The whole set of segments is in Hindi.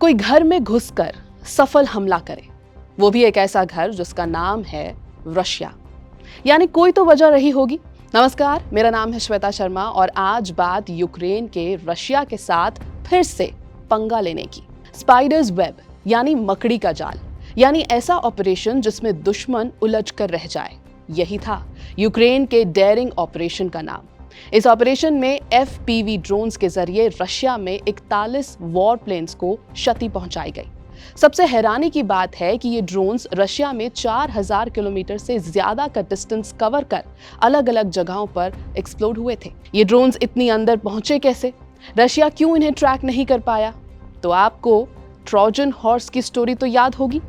कोई घर में घुसकर सफल हमला करे, वो भी एक ऐसा घर जिसका नाम है रशिया। यानी कोई तो वजह रही होगी। नमस्कार, मेरा नाम है श्वेता शर्मा और आज बात यूक्रेन के रशिया के साथ फिर से पंगा लेने की। स्पाइडर्स वेब यानी मकड़ी का जाल, यानी ऐसा ऑपरेशन जिसमें दुश्मन उलझ कर रह जाए, यही था यूक्रेन के डेयरिंग ऑपरेशन का नाम। इस ऑपरेशन में FPV ड्रोन्स के जरिए रशिया में 41 वॉर प्लेन्स को क्षति पहुंचाई गई। सबसे हैरानी की बात है कि ये ड्रोन्स रशिया में 4000 किलोमीटर से ज्यादा का डिस्टेंस कवर कर अलग अलग जगहों पर एक्सप्लोड हुए थे। ये ड्रोन्स इतनी अंदर पहुंचे कैसे? रशिया क्यों इन्हें ट्रैक नहीं कर पाया? तो आपको ट्रोजन हॉर्स की स्टोरी तो याद होगी।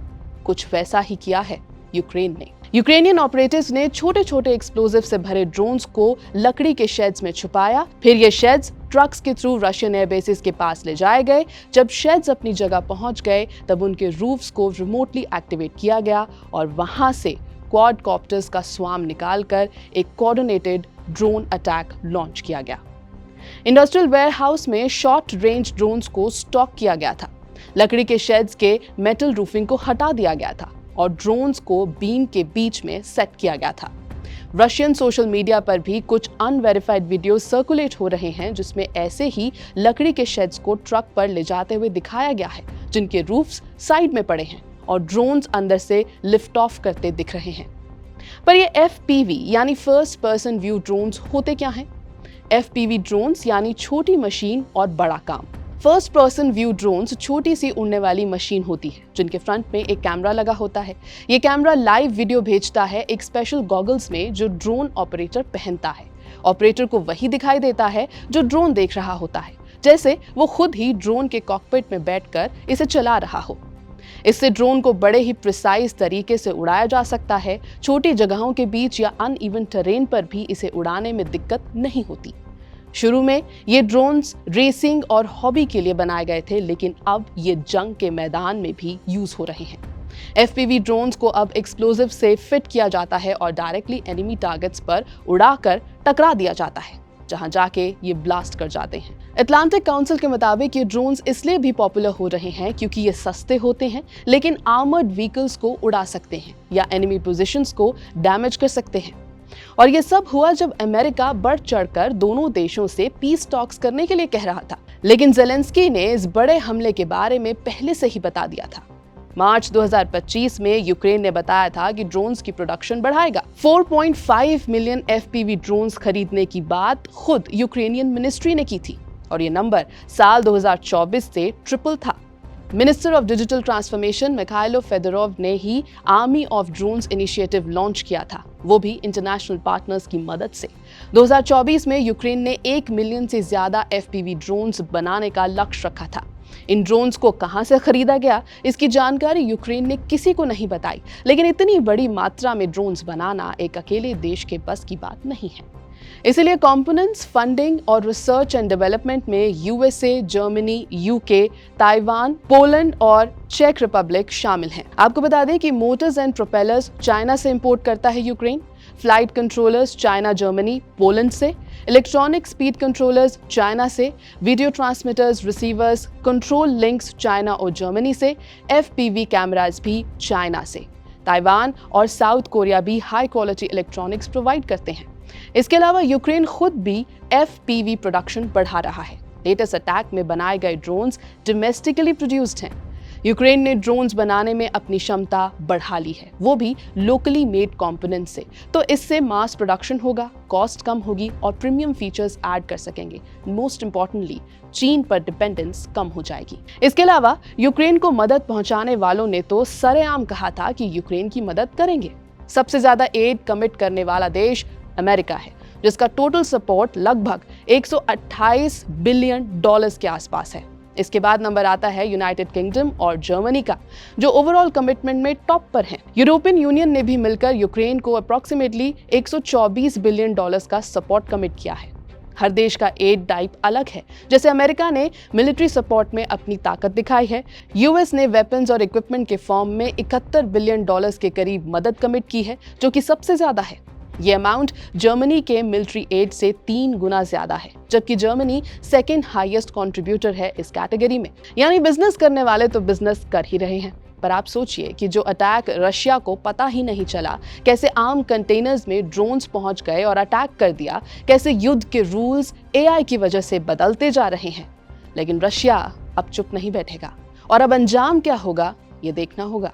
कुछ वैसा ही किया है यूक्रेन ने। यूक्रेनियन ऑपरेटर्स ने छोटे छोटे एक्सप्लोजिव से भरे ड्रोन्स को लकड़ी के शेड्स में छुपाया। फिर ये शेड्स ट्रक्स के थ्रू रशियन एयरबेसेस के पास ले जाए गए। जब शेड्स अपनी जगह पहुंच गए तब उनके रूफ्स को रिमोटली एक्टिवेट किया गया और वहां से क्वाडकॉप्टर्स का स्वाम निकालकर एक कोऑर्डिनेटेड ड्रोन अटैक लॉन्च किया गया। इंडस्ट्रियल वेयरहाउस में शॉर्ट रेंज ड्रोन्स को स्टॉक किया गया था। लकड़ी के शेड्स के मेटल रूफिंग को हटा दिया गया था और ड्रोन्स को बीम के बीच में सेट किया गया था। रशियन सोशल मीडिया पर भी कुछ अनवेरिफाइड वीडियो सर्कुलेट हो रहे हैं जिसमें ऐसे ही लकड़ी के शेड्स को ट्रक पर ले जाते हुए दिखाया गया है, जिनके रूफ्स साइड में पड़े हैं और ड्रोन्स अंदर से लिफ्ट ऑफ करते दिख रहे हैं। पर ये FPV यानी फर्स्ट पर्सन व्यू ड्रोन्स होते क्या हैं? FPV ड्रोन्स यानी छोटी मशीन और बड़ा काम। फर्स्ट पर्सन व्यू ड्रोन्स छोटी सी उड़ने वाली मशीन होती है जिनके फ्रंट में एक कैमरा लगा होता है। ये कैमरा लाइव वीडियो भेजता है एक स्पेशल गॉगल्स में जो ड्रोन ऑपरेटर पहनता है। ऑपरेटर को वही दिखाई देता है जो ड्रोन देख रहा होता है, जैसे वो खुद ही ड्रोन के कॉकपिट में बैठकर इसे चला रहा हो। इससे ड्रोन को बड़े ही प्रिसाइज तरीके से उड़ाया जा सकता है। छोटी जगहों के बीच या अनइवन टेरेन पर भी इसे उड़ाने में दिक्कत नहीं होती। शुरू में ये ड्रोन्स रेसिंग और हॉबी के लिए बनाए गए थे, लेकिन अब ये जंग के मैदान में भी यूज हो रहे हैं। FPV ड्रोन्स को अब एक्सप्लोजिव से फिट किया जाता है और डायरेक्टली एनिमी टारगेट्स पर उड़ाकर टकरा दिया जाता है, जहां जाके ये ब्लास्ट कर जाते हैं। अटलांटिक काउंसिल के मुताबिक ये ड्रोन्स इसलिए भी पॉपुलर हो रहे हैं क्योंकि ये सस्ते होते हैं, लेकिन आर्मर्ड व्हीकल्स को उड़ा सकते हैं या एनिमी पोजीशंस को डैमेज कर सकते हैं। और ये सब हुआ जब अमेरिका बढ़ चढ़कर दोनों देशों से पीस टॉक्स करने के लिए कह रहा था, लेकिन ज़ेलेंस्की ने इस बड़े हमले के बारे में पहले से ही बता दिया था। मार्च 2025 में यूक्रेन ने बताया था कि ड्रोन्स की प्रोडक्शन बढ़ाएगा। 4.5 मिलियन FPV ड्रोन्स खरीदने की बात खुद यूक्रेनियन मिनिस्ट्री ने की थी और ये नंबर साल 2024 से ट्रिपल था। Minister of digital transformation Mykhailo Fedorov ने ही army of drones initiative launch किया था, वो भी इंटरनेशनल पार्टनर्स की मदद से। 2024 में यूक्रेन ने 1 मिलियन से ज्यादा FPV ड्रोन्स बनाने का लक्ष्य रखा था। इन ड्रोन्स को कहां से खरीदा गया, इसकी जानकारी यूक्रेन ने किसी को नहीं बताई, लेकिन इतनी बड़ी मात्रा में ड्रोन्स बनाना एक अकेले देश के बस की बात नहीं है। इसीलिए कंपोनेंट्स, फंडिंग और रिसर्च एंड डेवलपमेंट में USA, Germany, UK, Taiwan, Poland और चेक रिपब्लिक शामिल हैं। आपको बता दें कि मोटर्स एंड प्रोपेलर्स चाइना से इंपोर्ट करता है Ukraine, flight controllers China, Germany, Poland से, इलेक्ट्रॉनिक स्पीड कंट्रोलर्स चाइना से, video transmitters, receivers, control links China और जर्मनी से, FPV कैमरास भी चाइना से। ताइवान और साउथ कोरिया भी हाई क्वालिटी इलेक्ट्रॉनिक्स प्रोवाइड करते हैं। इसके अलावा यूक्रेन खुद भी FPV प्रोडक्शन बढ़ा रहा है। लेटेस्ट अटैक में बनाए गए ड्रोन्स डोमेस्टिकली प्रोड्यूस्ड हैं। यूक्रेन ने ड्रोन्स बनाने में अपनी क्षमता बढ़ा ली है, वो भी लोकली मेड कंपोनेंट से। तो इससे मास प्रोडक्शन होगा, कॉस्ट कम होगी और प्रीमियम फीचर्स ऐड कर सकेंगे। मोस्ट इंपॉर्टेंटली, चीन पर डिपेंडेंस कम हो जाएगी। इसके अलावा यूक्रेन को मदद पहुंचाने वालों ने तो सरेआम कहा था कि यूक्रेन की मदद करेंगे। सबसे ज्यादा एड कमिट करने वाला देश अमेरिका है, जिसका टोटल सपोर्ट लगभग 128 बिलियन डॉलर्स के आसपास है। इसके बाद नंबर आता है यूनाइटेड किंगडम और जर्मनी का, जो ओवरऑल कमिटमेंट में टॉप पर हैं। यूरोपियन यूनियन ने भी मिलकर यूक्रेन को अप्रॉक्सीमेटली 124 बिलियन डॉलर्स का सपोर्ट कमिट किया है। हर देश का एड टाइप अलग है। जैसे अमेरिका ने मिलिट्री सपोर्ट में अपनी ताकत दिखाई है, US ने वेपन्स और इक्विपमेंट के फॉर्म में 71 बिलियन डॉलर्स के करीब मदद कमिट की है, जो कि सबसे ज्यादा है। ये अमाउंट जर्मनी के मिलिट्री एड से 3 गुना ज्यादा है, जबकि जर्मनी सेकेंड हाईएस्ट कंट्रीब्यूटर है इस कैटेगरी में। यानी बिजनेस करने वाले तो बिजनेस कर ही रहे हैं। पर आप सोचिए कि जो अटैक रशिया को पता ही नहीं चला, कैसे आर्म कंटेनर्स में ड्रोन्स पहुंच गए और अटैक कर दिया, कैसे युद्ध के रूल्स एआई की वजह से बदलते जा रहे हैं। लेकिन रशिया अब चुप नहीं बैठेगा और अब अंजाम क्या होगा ये देखना होगा।